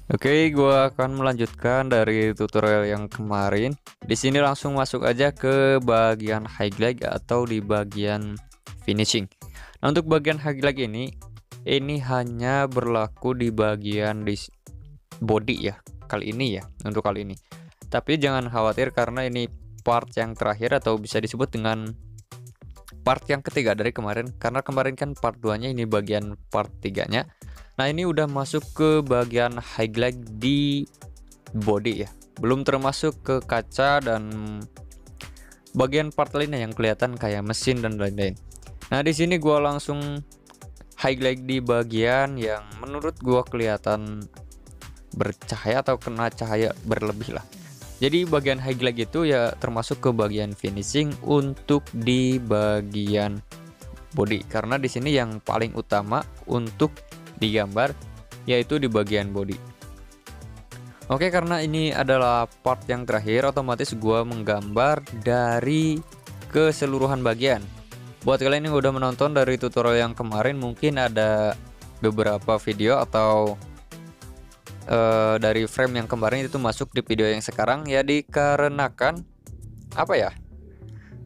Oke, gua akan melanjutkan dari tutorial yang kemarin. Di sini langsung masuk aja ke bagian highlight atau di bagian finishing. Nah, untuk bagian highlight ini hanya berlaku di bagian di body ya. Kali ini ya, untuk kali ini. Tapi jangan khawatir karena ini part yang terakhir atau bisa disebut dengan part yang ketiga dari kemarin, karena kemarin kan part 2-nya, ini bagian part 3-nya. Nah, ini udah masuk ke bagian highlight di body ya, belum termasuk ke kaca dan bagian part lainnya yang kelihatan kayak mesin dan lain-lain. Nah, di sini gua langsung highlight di bagian yang menurut gua kelihatan bercahaya atau kena cahaya berlebih lah. Jadi bagian highlight itu ya termasuk ke bagian finishing untuk di bagian body, karena di sini yang paling utama untuk digambar yaitu di bagian body. Oke, karena ini adalah part yang terakhir, otomatis gua menggambar dari keseluruhan bagian. Buat kalian yang udah menonton dari tutorial yang kemarin, mungkin ada beberapa video atau dari frame yang kemarin itu masuk di video yang sekarang ya, dikarenakan apa ya,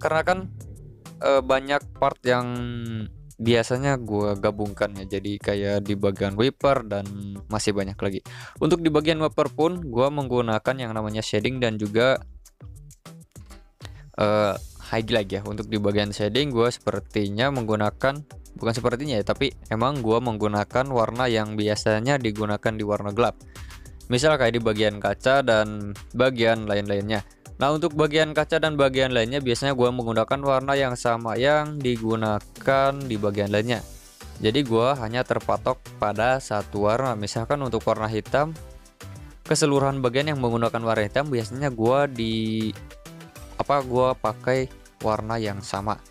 karena kan banyak part yang biasanya gua gabungkan ya, jadi kayak di bagian wiper dan masih banyak lagi. Untuk di bagian wiper pun gua menggunakan yang namanya shading dan juga highlight ya. Untuk di bagian shading gua sepertinya menggunakan, bukan sepertinya ya, tapi emang gua menggunakan warna yang biasanya digunakan di warna gelap, misal kayak di bagian kaca dan bagian lain-lainnya. Nah, untuk bagian kaca dan bagian lainnya biasanya gua menggunakan warna yang sama yang digunakan di bagian lainnya. Jadi gua hanya terpatok pada satu warna. Misalkan untuk warna hitam, keseluruhan bagian yang menggunakan warna hitam biasanya gua pakai warna yang sama.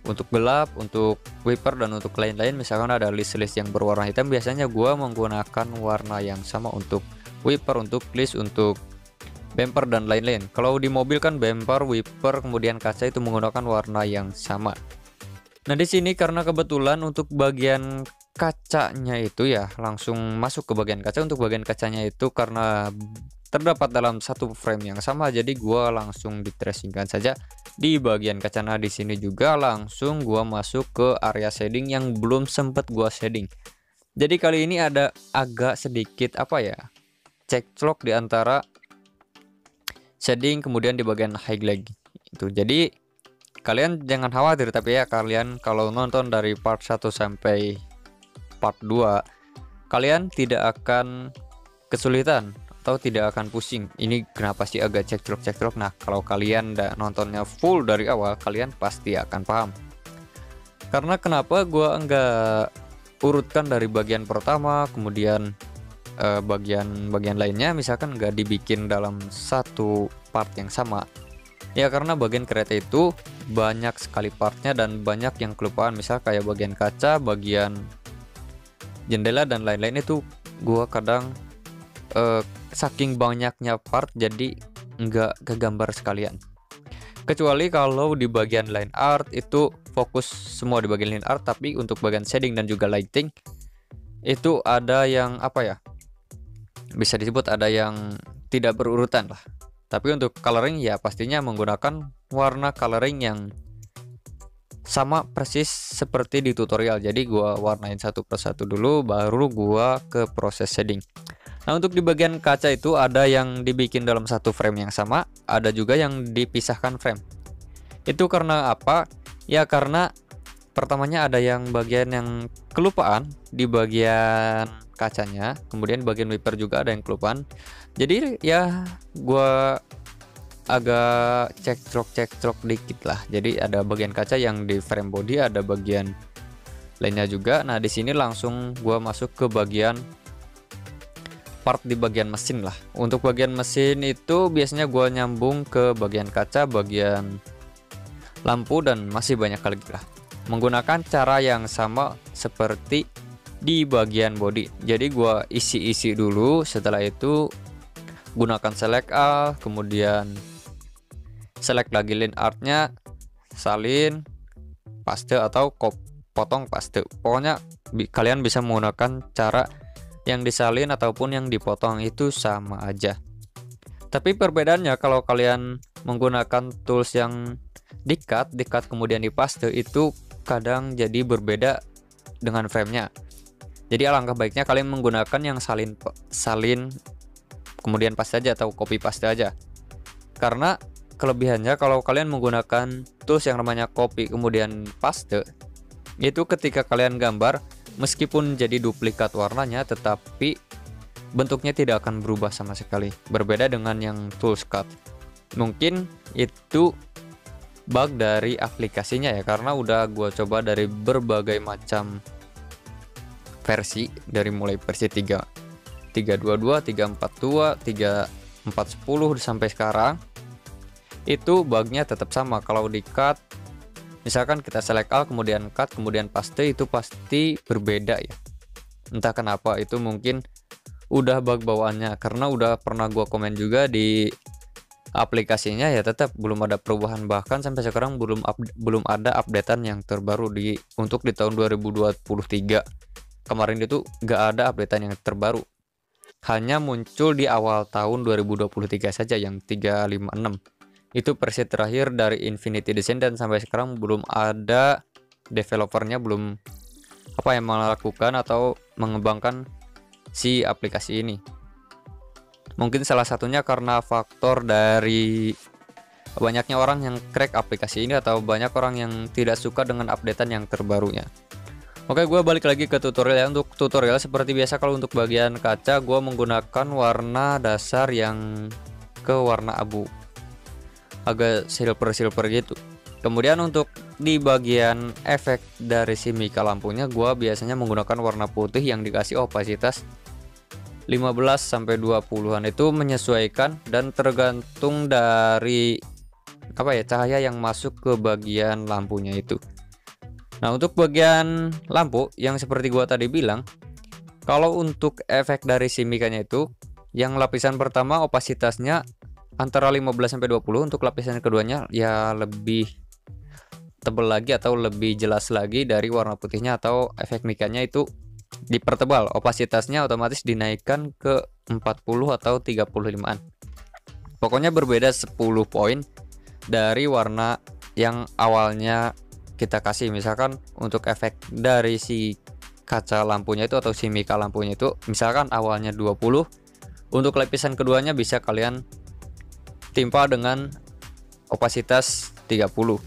Untuk gelap, untuk wiper dan untuk lain-lain, misalkan ada list-list yang berwarna hitam, biasanya gua menggunakan warna yang sama untuk wiper, untuk list, untuk bumper dan lain-lain. Kalau di mobil kan bumper, wiper, kemudian kaca itu menggunakan warna yang sama. Nah, di sini karena kebetulan untuk bagian kacanya itu ya langsung masuk ke bagian kaca. Untuk bagian kacanya itu karena terdapat dalam satu frame yang sama, jadi gua langsung di tracingkan saja di bagian kaca. Nah, di sini juga langsung gua masuk ke area shading yang belum sempat gua shading. Jadi kali ini ada agak sedikit apa ya, cekcok di antara shading kemudian di bagian highlight itu. Jadi kalian jangan khawatir, tapi ya kalian kalau nonton dari part 1 sampai part 2 kalian tidak akan kesulitan atau tidak akan pusing. Ini kenapa sih agak cekcok. Nah, kalau kalian udah nontonnya full dari awal, kalian pasti akan paham. Karena kenapa gua enggak urutkan dari bagian pertama kemudian bagian-bagian lainnya, misalkan nggak dibikin dalam satu part yang sama ya, karena bagian kereta itu banyak sekali partnya dan banyak yang kelupaan. Misal kayak bagian kaca, bagian jendela dan lain-lain, itu gua kadang saking banyaknya part jadi nggak kegambar sekalian. Kecuali kalau di bagian line art itu fokus semua di bagian line art, tapi untuk bagian shading dan juga lighting itu ada yang apa ya, bisa disebut ada yang tidak berurutan lah. Tapi untuk coloring ya pastinya menggunakan warna coloring yang sama persis seperti di tutorial. Jadi gua warnain satu persatu dulu baru gua ke proses shading. Nah, untuk di bagian kaca itu ada yang dibikin dalam satu frame yang sama, ada juga yang dipisahkan frame. Itu karena apa? Ya karena pertamanya ada yang bagian yang kelupaan di bagian kacanya, kemudian bagian wiper juga ada yang kelupaan. Jadi ya gua agak cekcok dikit lah. Jadi ada bagian kaca yang di frame body, ada bagian lainnya juga. Nah, di sini langsung gua masuk ke bagian part di bagian mesin lah. Untuk bagian mesin itu biasanya gua nyambung ke bagian kaca, bagian lampu dan masih banyak lagi lah, menggunakan cara yang sama seperti di bagian body. Jadi gua isi dulu, setelah itu gunakan select all, kemudian select lagi line artnya, salin, paste atau potong paste. Pokoknya kalian bisa menggunakan cara yang disalin ataupun yang dipotong itu sama aja. Tapi perbedaannya kalau kalian menggunakan tools yang di-cut kemudian dipaste itu kadang jadi berbeda dengan framenya. Jadi alangkah baiknya kalian menggunakan yang salin kemudian paste aja atau copy paste aja. Karena kelebihannya kalau kalian menggunakan tools yang namanya copy kemudian paste, itu ketika kalian gambar meskipun jadi duplikat warnanya tetapi bentuknya tidak akan berubah sama sekali. Berbeda dengan yang tools cut. Mungkin itu bug dari aplikasinya ya, karena udah gua coba dari berbagai macam versi, dari mulai versi 3.22, 3.42, 3.4.10 sampai sekarang. Itu bugnya tetap sama. Kalau di cut, misalkan kita select all kemudian cut kemudian paste, itu pasti berbeda ya. Entah kenapa, itu mungkin udah bug bawaannya, karena udah pernah gua komen juga di aplikasinya ya, tetap belum ada perubahan. Bahkan sampai sekarang belum ada updatean yang terbaru untuk di tahun 2023. Kemarin itu gak ada updatean yang terbaru, hanya muncul di awal tahun 2023 saja yang 356. Itu versi terakhir dari Infinity Design, dan sampai sekarang belum ada developernya belum yang melakukan atau mengembangkan si aplikasi ini. Mungkin salah satunya karena faktor dari banyaknya orang yang crack aplikasi ini atau banyak orang yang tidak suka dengan updatean yang terbarunya. Oke, gue balik lagi ke tutorial ya. Untuk tutorial seperti biasa, kalau untuk bagian kaca gue menggunakan warna dasar yang ke warna abu, agak silver gitu. Kemudian untuk di bagian efek dari si mika lampunya gue biasanya menggunakan warna putih yang dikasih opasitas 15-20an. Itu menyesuaikan dan tergantung dari cahaya yang masuk ke bagian lampunya itu. Nah, untuk bagian lampu yang seperti gua tadi bilang, kalau untuk efek dari si mikanya itu yang lapisan pertama opasitasnya antara 15-20, untuk lapisan keduanya ya lebih tebal lagi atau lebih jelas lagi dari warna putihnya, atau efek mikanya itu dipertebal, opasitasnya otomatis dinaikkan ke 40 atau 35an. Pokoknya berbeda 10 poin dari warna yang awalnya kita kasih. Misalkan untuk efek dari si kaca lampunya itu atau si mika lampunya itu misalkan awalnya 20, untuk lapisan keduanya bisa kalian timpa dengan opasitas 30.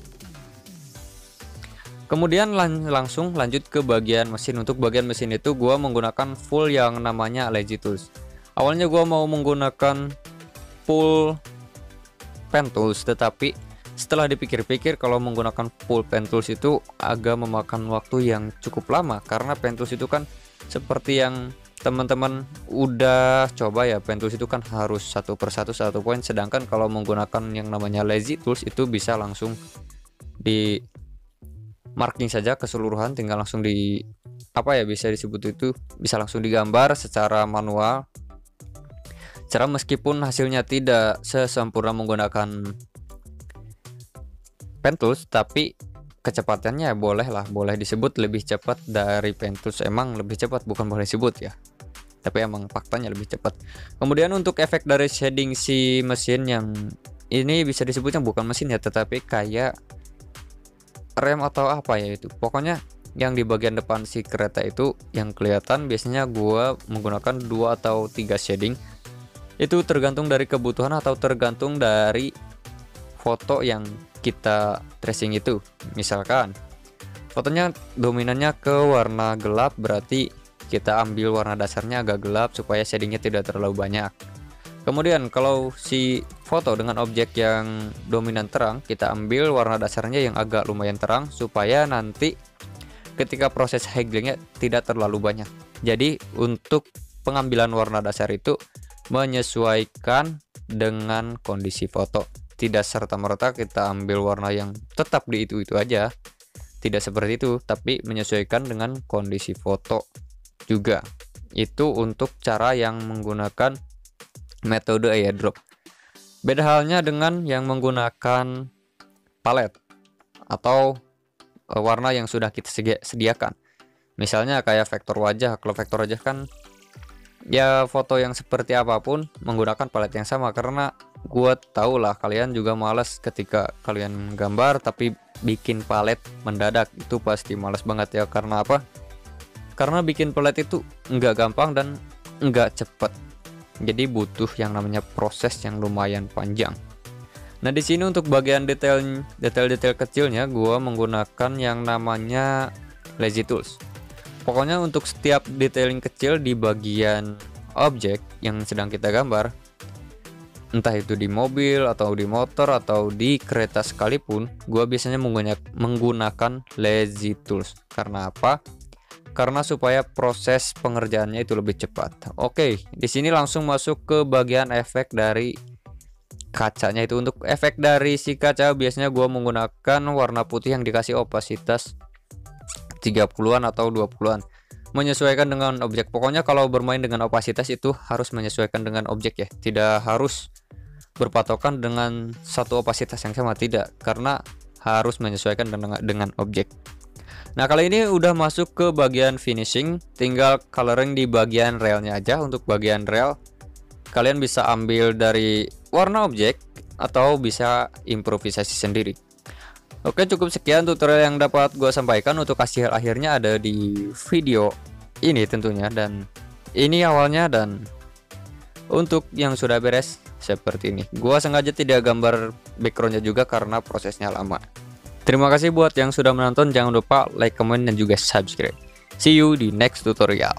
Kemudian langsung lanjut ke bagian mesin. Untuk bagian mesin itu gua menggunakan full yang namanya Lazy Tools. Awalnya gua mau menggunakan full pen tools, tetapi setelah dipikir-pikir kalau menggunakan full pen tools itu agak memakan waktu yang cukup lama, karena pen tools itu kan seperti yang teman-teman udah coba ya, pen tools itu kan harus satu persatu satu poin, sedangkan kalau menggunakan yang namanya Lazy Tools itu bisa langsung di marking saja keseluruhan, tinggal langsung di bisa disebut itu bisa langsung digambar secara manual. Meskipun hasilnya tidak sesempurna menggunakan pen tools, tapi kecepatannya boleh disebut lebih cepat dari pen tools. Emang lebih cepat, bukan boleh disebut ya, tapi emang faktanya lebih cepat. Kemudian untuk efek dari shading si mesin, yang ini bisa disebutnya bukan mesin ya, tetapi kayak rem atau itu. Pokoknya yang di bagian depan si kereta itu yang kelihatan, biasanya gua menggunakan 2 atau 3 shading. Itu tergantung dari kebutuhan atau tergantung dari foto yang kita tracing itu. Misalkan fotonya dominannya ke warna gelap, berarti kita ambil warna dasarnya agak gelap supaya shadingnya tidak terlalu banyak. Kemudian kalau si foto dengan objek yang dominan terang, kita ambil warna dasarnya yang agak lumayan terang supaya nanti ketika proses highlingnya tidak terlalu banyak. Jadi untuk pengambilan warna dasar itu menyesuaikan dengan kondisi foto. Tidak serta-merta kita ambil warna yang tetap di itu aja. Tidak seperti itu, tapi menyesuaikan dengan kondisi foto juga. Itu untuk cara yang menggunakan metode airdrop. Beda halnya dengan yang menggunakan palet atau warna yang sudah kita sediakan. Misalnya kayak vektor wajah. Kalau vektor wajah kan ya foto yang seperti apapun menggunakan palette yang sama, karena gua tahu lah kalian juga malas ketika kalian gambar tapi bikin palette mendadak, itu pasti malas banget ya. Karena apa? Karena bikin palette itu nggak gampang dan nggak cepet, jadi butuh yang namanya proses yang lumayan panjang. Nah di sini untuk bagian detail kecilnya gua menggunakan yang namanya lazy tools. Pokoknya untuk setiap detailing kecil di bagian objek yang sedang kita gambar, entah itu di mobil atau di motor atau di kereta sekalipun, gua biasanya menggunakan lazy tools. Karena apa? Karena supaya proses pengerjaannya itu lebih cepat. Oke, di sini langsung masuk ke bagian efek dari kacanya. Itu untuk efek dari si kaca biasanya gua menggunakan warna putih yang dikasih opasitas 30-an atau 20-an, menyesuaikan dengan objek. Pokoknya kalau bermain dengan opasitas itu harus menyesuaikan dengan objek ya, tidak harus berpatokan dengan satu opasitas yang sama, tidak, karena harus menyesuaikan dengan objek. Nah kali ini udah masuk ke bagian finishing, tinggal coloring di bagian railnya aja. Untuk bagian rail kalian bisa ambil dari warna objek atau bisa improvisasi sendiri. Oke, cukup sekian tutorial yang dapat gue sampaikan. Untuk hasil akhirnya ada di video ini tentunya, dan ini awalnya, dan untuk yang sudah beres seperti ini. Gua sengaja tidak gambar backgroundnya juga karena prosesnya lama. Terima kasih buat yang sudah menonton, jangan lupa like, comment, dan juga subscribe. See you di next tutorial.